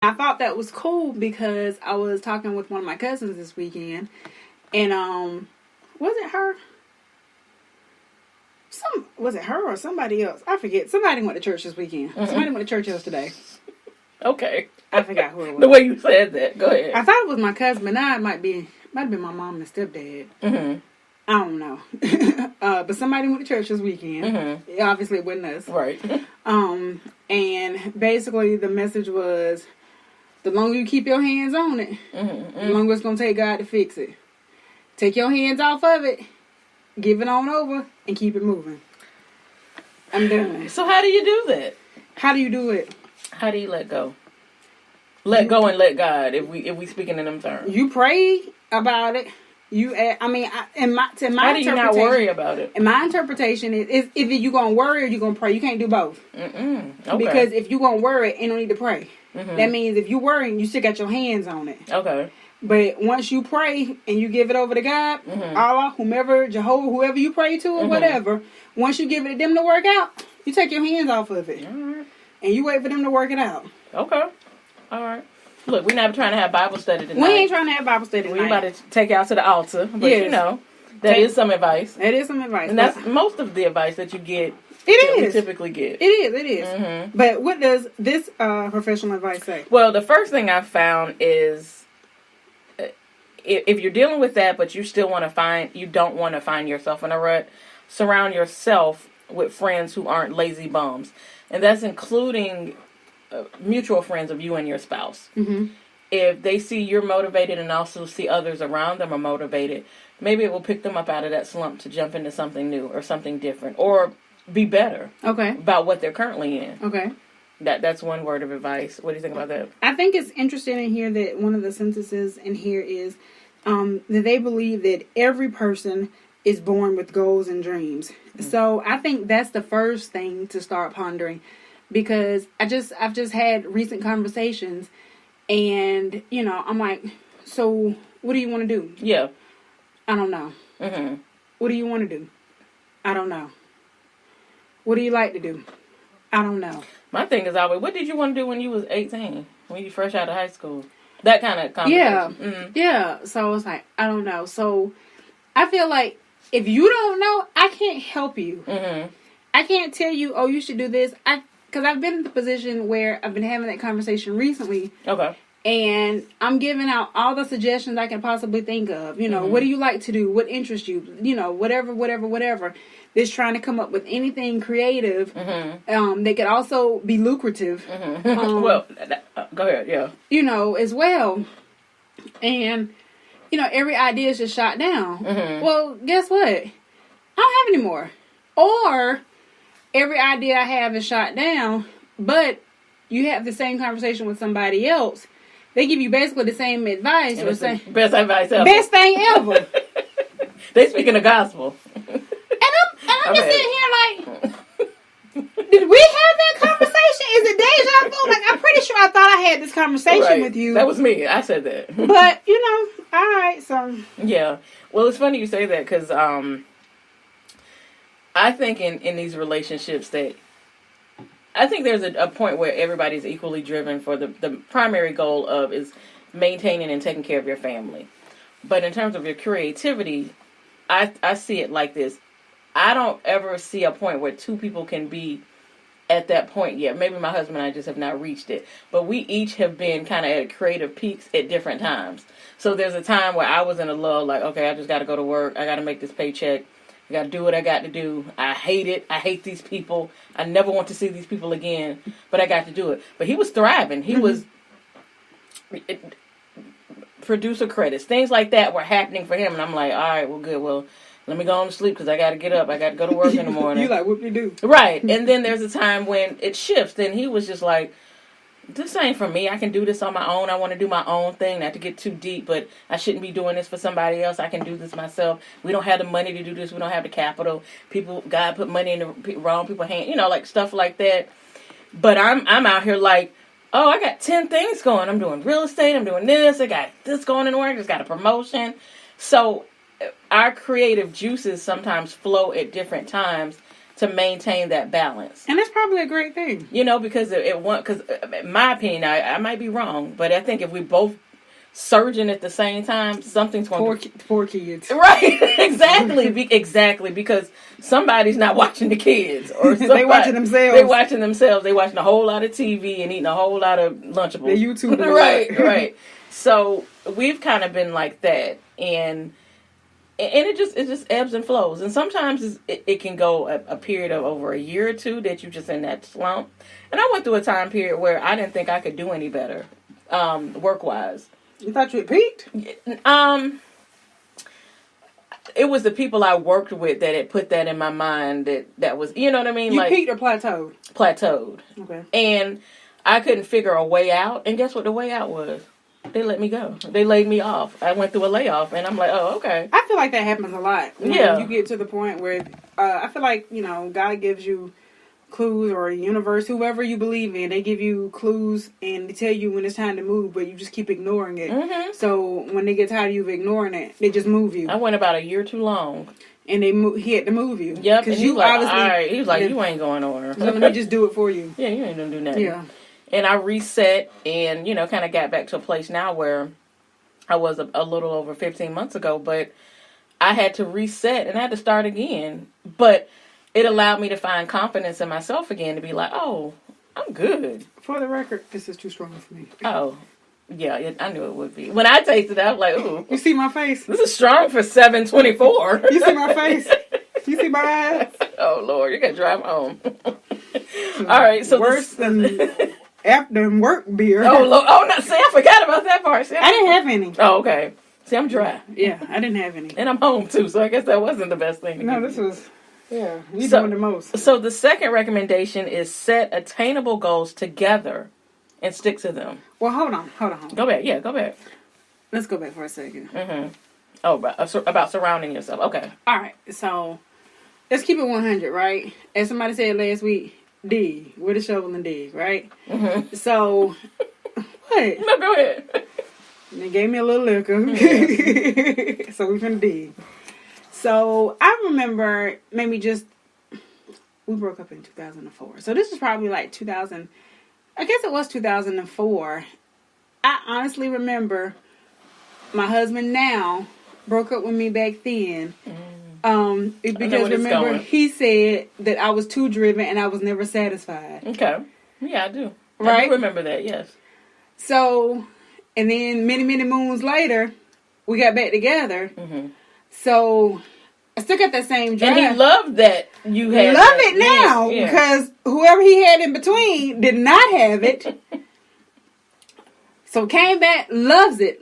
I thought that was cool because I was talking with one of my cousins this weekend, and was it her? Was it her or somebody else? I forget. Somebody went to church this weekend. Mm-hmm. Somebody went to church yesterday. Okay. I forgot who it was. The way you said that. Go ahead. I thought it was my cousin, but now it might have been my mom and stepdad. Mm-hmm. I don't know. But somebody went to church this weekend. Mm-hmm. Obviously, it wasn't us. Right. And basically the message was, the longer you keep your hands on it, the longer it's going to take God to fix it. Take your hands off of it, give it on over, and keep it moving. I'm done. So how do you do that? How do you do it? How do you let go? Let go and let God, if we speaking in them terms. You pray about it. How do you not worry about it? In my interpretation is if you're going to worry or you're going to pray. You can't do both. Okay. Because if you're going to worry, you don't need to pray. Mm-hmm. That means if you're worrying, you still got your hands on it. Okay. But once you pray and you give it over to God, Allah, whomever, Jehovah, whoever you pray to or whatever, once you give it to them to work out, you take your hands off of it. Right. And you wait for them to work it out. Okay. All right. Look, we're not trying to have Bible study tonight. We ain't trying to have Bible study tonight. We're about to take y'all to the altar. But, that is some advice. That is some advice. And that's most of the advice that you get. We typically get. It is. Mm-hmm. But what does this professional advice say? Well, the first thing I found is if you're dealing with that, but you don't want to find yourself in a rut, surround yourself with friends who aren't lazy bums. And that's including mutual friends of you and your spouse. Mm-hmm. If they see you're motivated and also see others around them are motivated, maybe it will pick them up out of that slump to jump into something new or something different or be better about what they're currently in. Okay. That's one word of advice. What do you think about that? I think it's interesting in here that one of the sentences in here is that they believe that every person is born with goals and dreams. Mm-hmm. So I think that's the first thing to start pondering, because I've just had recent conversations, and I'm like, so what do you want to do? Yeah. I don't know. Mm-hmm. What do you want to do? I don't know. What do you like to do? I don't know. My thing is always, what did you want to do when you was 18? When you fresh out of high school? That kind of conversation. Yeah. Mm-hmm. Yeah. So it's like, I don't know. So I feel like if you don't know, I can't help you. Mm-hmm. I can't tell you, oh, you should do this. Because I've been in the position where I've been having that conversation recently. Okay. And I'm giving out all the suggestions I can possibly think of. What do you like to do? What interests you? Whatever. Just trying to come up with anything creative that could also be lucrative. Well, go ahead, yeah. As well. And, every idea is just shot down. Mm-hmm. Well, guess what? I don't have any more. Or every idea I have is shot down, but you have the same conversation with somebody else. They give you basically the same advice. Or same, best advice ever. Best thing ever. They speaking the gospel. And I'm just sitting here like, did we have that conversation? Is it deja vu? Like, I'm pretty sure I thought I had this conversation with you. That was me. I said that. But, all right, so. Yeah. Well, it's funny you say that because I think in these relationships that I think there's a point where everybody's equally driven for the primary goal of is maintaining and taking care of your family. But in terms of your creativity, I see it like this. I don't ever see a point where two people can be at that point yet. Maybe my husband and I just have not reached it. But we each have been kind of at creative peaks at different times. So there's a time where I was in a lull, like, okay, I just got to go to work. I got to make this paycheck. I got to do what I got to do. I hate it. I hate these people. I never want to see these people again. But I got to do it. But he was thriving. He was... producer credits. Things like that were happening for him. And I'm like, all right, well, good. Well, let me go on to sleep because I got to get up. I got to go to work in the morning. You like, what you do? Right. And then there's a time when it shifts. And he was just like, this ain't for me. I can do this on my own. I want to do my own thing. Not to get too deep, but I shouldn't be doing this for somebody else. I can do this myself. We don't have the money to do this. We don't have the capital. God put money in the wrong people's hands. Like stuff like that. But I'm out here like, oh, I got 10 things going. I'm doing real estate. I'm doing this. I got this going in work. I just got a promotion. So our creative juices sometimes flow at different times to maintain that balance. And that's probably a great thing. You know, because because in my opinion, I might be wrong, but I think if we both surging at the same time, something's going to... Poor kids. Right, exactly, because somebody's not watching the kids. Or they watching themselves. They watching themselves. They watching a whole lot of TV and eating a whole lot of Lunchables. The YouTube. Right. So we've kind of been like that. And it just ebbs and flows. And sometimes it can go a period of over a year or two that you're just in that slump. And I went through a time period where I didn't think I could do any better, work-wise. You thought you had peaked? It was the people I worked with that had put that in my mind that was, you know what I mean? You peaked or plateaued? Plateaued. Okay. And I couldn't figure a way out. And guess what the way out was? They let me go. They laid me off. I went through a layoff, and I'm like, oh, okay. I feel like that happens a lot. Yeah. You get to the point where I feel like, God gives you clues, or universe, whoever you believe in, they give you clues and they tell you when it's time to move, but you just keep ignoring it. Mm-hmm. So when they get tired of you ignoring it, they just move you. I went about a year too long. And he had to move you. Yep. Because you like, obviously... All right. He was like, you ain't going nowhere. So let me just do it for you. Yeah, you ain't gonna do nothing. Yeah. And I reset and, kind of got back to a place now where I was a little over 15 months ago, but I had to reset and I had to start again. But it allowed me to find confidence in myself again, to be like, oh, I'm good. For the record, this is too strong for me. Oh, yeah, I knew it would be. When I tasted it, I was like, ooh. You see my face? This is strong for 724. You see my face? You see my eyes? Oh, Lord, you got to drive home. All right, so worse than after work beer. Oh, Lord. Oh, no, see, I forgot about that part. See, I didn't have any. Oh, okay. See, I'm dry. Yeah, I didn't have any. And I'm home, too, so I guess that wasn't the best thing to No, this was... Yeah, you're doing the most. So the second recommendation is set attainable goals together and stick to them. Well, hold on. Go back. Yeah, go back. Let's go back for a second. Mm-hmm. Oh, about surrounding yourself. Okay. All right. So let's keep it 100, right? As somebody said last week, dig. With a shovel and dig, right? Mm-hmm. So, what? No, go ahead. They gave me a little liquor. Yes. So we finna dig. So, I remember we broke up in 2004. So, this is probably like 2000, I guess it was 2004. I honestly remember my husband now broke up with me back then. Because remember, he said that I was too driven and I was never satisfied. Okay. Yeah, I do. Right? I do remember that, yes. So, and then many, many moons later, we got back together. Mm-hmm. So, I still got that same drive. And he loved that you had Love it now, because whoever he had in between did not have it. So, came back, loves it.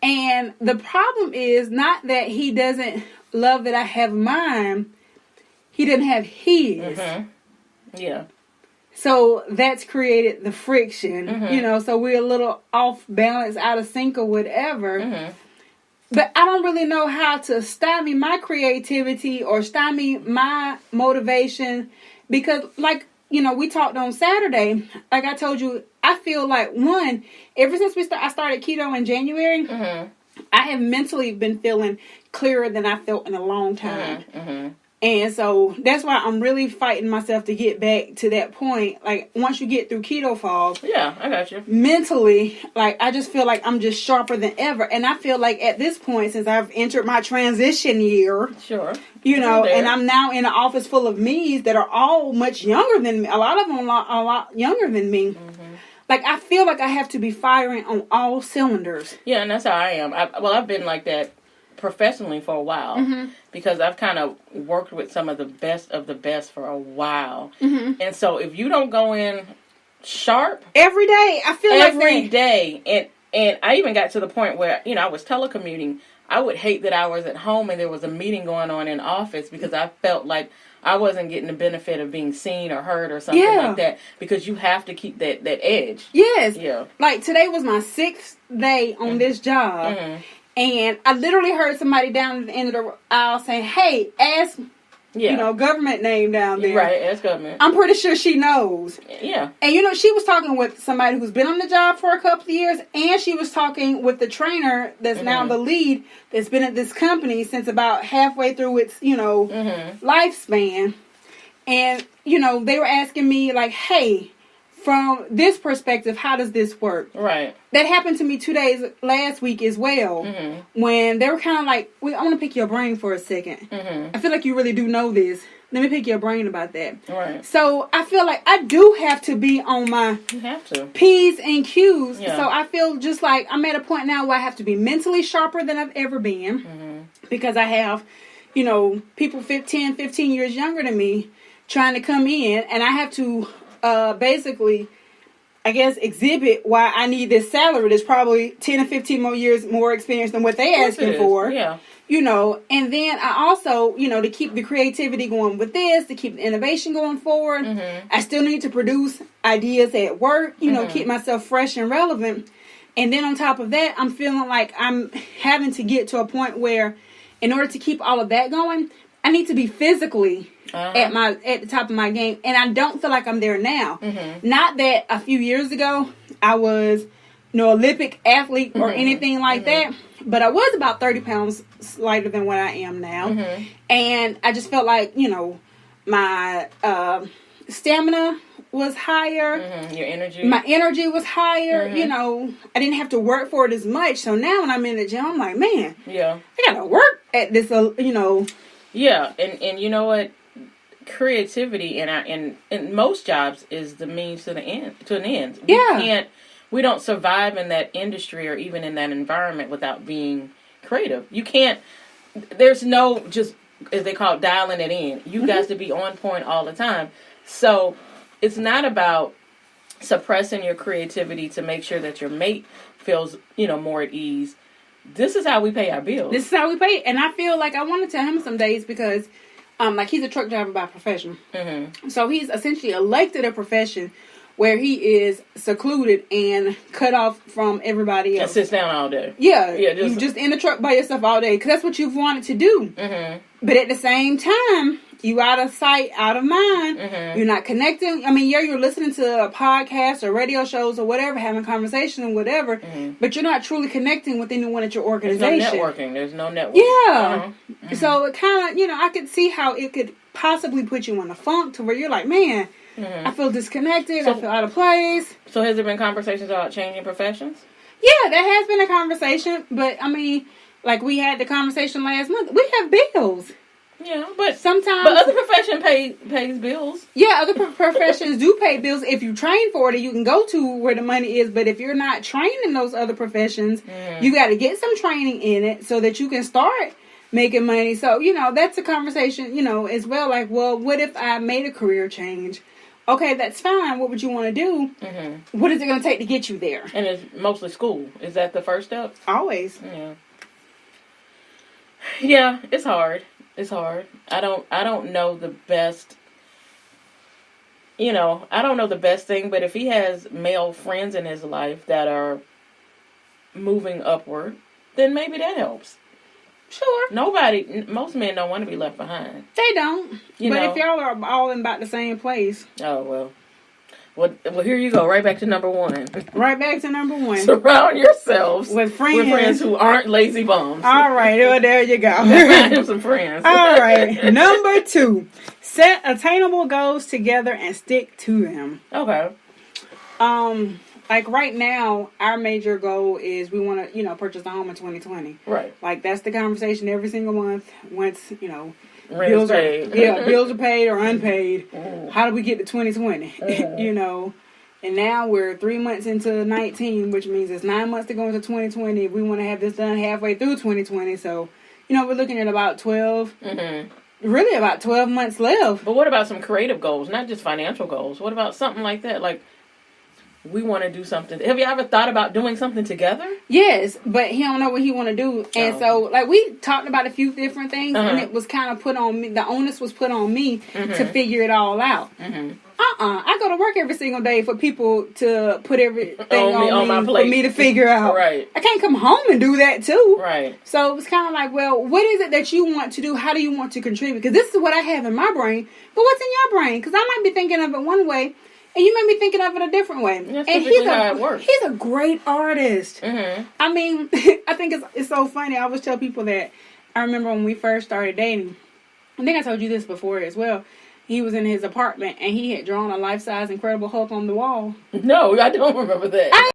And the problem is not that he doesn't love that I have mine. He doesn't have his. Mm-hmm. Yeah. So that's created the friction, mm-hmm. So we're a little off balance, out of sync or whatever. Mm-hmm. But I don't really know how to stymie my creativity or stymie my motivation because, we talked on Saturday. Like I told you, I feel like, ever since I started keto in January, mm-hmm. I have mentally been feeling clearer than I felt in a long time. Mm-hmm. And so that's why I'm really fighting myself to get back to that point. Like, once you get through keto fall. Yeah, I got you. Mentally, I just feel like I'm just sharper than ever. And I feel like at this point, since I've entered my transition year. Sure. And I'm now in an office full of me's that are all much younger than me. A lot of them are a lot younger than me. Mm-hmm. I feel like I have to be firing on all cylinders. Yeah, and that's how I am. I've been like that professionally for a while, mm-hmm. because I've kind of worked with some of the best for a while. Mm-hmm. And so if you don't go in sharp every day, I feel every day, and I even got to the point where, I was telecommuting. I would hate that I was at home and there was a meeting going on in office because I felt like I wasn't getting the benefit of being seen or heard or something like that, because you have to keep that edge. Yes. Yeah. Today was my 6th day on mm-hmm. this job. Mm-hmm. And I literally heard somebody down at the end of the aisle saying, hey, ask government name down there. Right, that's government. I'm pretty sure she knows. Yeah. And she was talking with somebody who's been on the job for a couple of years, and she was talking with the trainer that's now the lead that's been at this company since about halfway through its, lifespan. And, they were asking me, like, hey, from this perspective, how does this work? Right. That happened to me 2 days last week as well, when they were kind of like, I want to pick your brain for a second. I feel like you really do know this. Let me pick your brain about that. Right. So I feel like I do have to be on my P's and Q's. Yeah. So I feel just like I'm at a point now where I have to be mentally sharper than I've ever been, because I have, people 15 years younger than me trying to come in, and I have to basically, I guess, exhibit why I need this salary that's probably 10 or 15 more years more experience than what they're asking for. Yeah. And then I also, to keep the creativity going with this, to keep the innovation going forward, I still need to produce ideas at work, keep myself fresh and relevant. And then on top of that, I'm feeling like I'm having to get to a point where, in order to keep all of that going, I need to be physically at the top of my game, and I don't feel like I'm there now. Not that a few years ago I was Olympic athlete or anything like that, but I was about 30 pounds lighter than what I am now, and I just felt like my stamina was higher. Your energy. My energy was higher. I didn't have to work for it as much. So now when I'm in the gym, I'm like, man, I gotta work at this. Yeah, and you know what? Creativity in most jobs is the means to an end. We don't survive in that industry or even in that environment without being creative. You can't. There's no just, as they call it, dialing it in. You guys to be on point all the time. So it's not about suppressing your creativity to make sure that your mate feels more at ease. This is how we pay our bills. This is how we pay. And I feel like I want to tell him some days because, he's a truck driver by profession. So he's essentially elected a profession where he is secluded and cut off from everybody else. And sits down all day. Yeah. You just in the truck by yourself all day because that's what you've wanted to do. But at the same time, you out of sight, out of mind. You're not connecting. I mean, you're listening to a podcast or radio shows or whatever, having conversation and whatever, but you're not truly connecting with anyone at your organization. There's no networking. Yeah. So it kind of, I could see how it could possibly put you in a funk to where you're like, man, I feel disconnected. I feel out of place. So has there been conversations about changing professions? Yeah, there has been a conversation, but I mean, like we had the conversation last month. We have bills. Yeah, but sometimes other profession pays bills. Yeah, other professions do pay bills. If you train for it, you can go to where the money is. But if you're not trained in those other professions, you got to get some training in it so that you can start making money. So that's a conversation as well. Like, well, what if I made a career change? Okay, that's fine. What would you want to do? What is it going to take to get you there? And it's mostly school. Is that the first step? Always. Yeah, it's hard. It's hard. I don't know the best. I don't know the best thing, but if he has male friends in his life that are moving upward, then maybe that helps. Sure. Most men don't want to be left behind. They don't. But if y'all are all in about the same place. Oh, well. Well, here you go. Right back to number one. Right back to number one. Surround yourselves with friends who aren't lazy bums. All right. Well, there you go. Find him some friends. All right. Number 2. Set attainable goals together and stick to them. Okay. Like right now, our major goal is we want to, purchase a home in 2020. Right. Like that's the conversation every single month. Once, bills paid. Bills are paid or unpaid. How do we get to 2020? And now we're 3 months into 19, which means it's 9 months to go into 2020. We want to have this done halfway through 2020. So, we're looking at about 12. Really about 12 months left. But what about some creative goals, not just financial goals? What about something like that? Like, we want to do something. Have you ever thought about doing something together? Yes, but he don't know what he want to do. And so, like, we talked about a few different things, and it was kind of put on me. The onus was put on me to figure it all out. I go to work every single day for people to put everything on my plate for me to figure out. Right. I can't come home and do that too. Right. So it was kind of like, well, what is it that you want to do? How do you want to contribute? Because this is what I have in my brain, but what's in your brain? Because I might be thinking of it one way, and you may be thinking of it a different way. That's and how it works. He's a great artist. I mean, I think it's so funny. I always tell people that I remember when we first started dating. I think I told you this before as well. He was in his apartment and he had drawn a life-size Incredible Hulk on the wall. No, I don't remember that.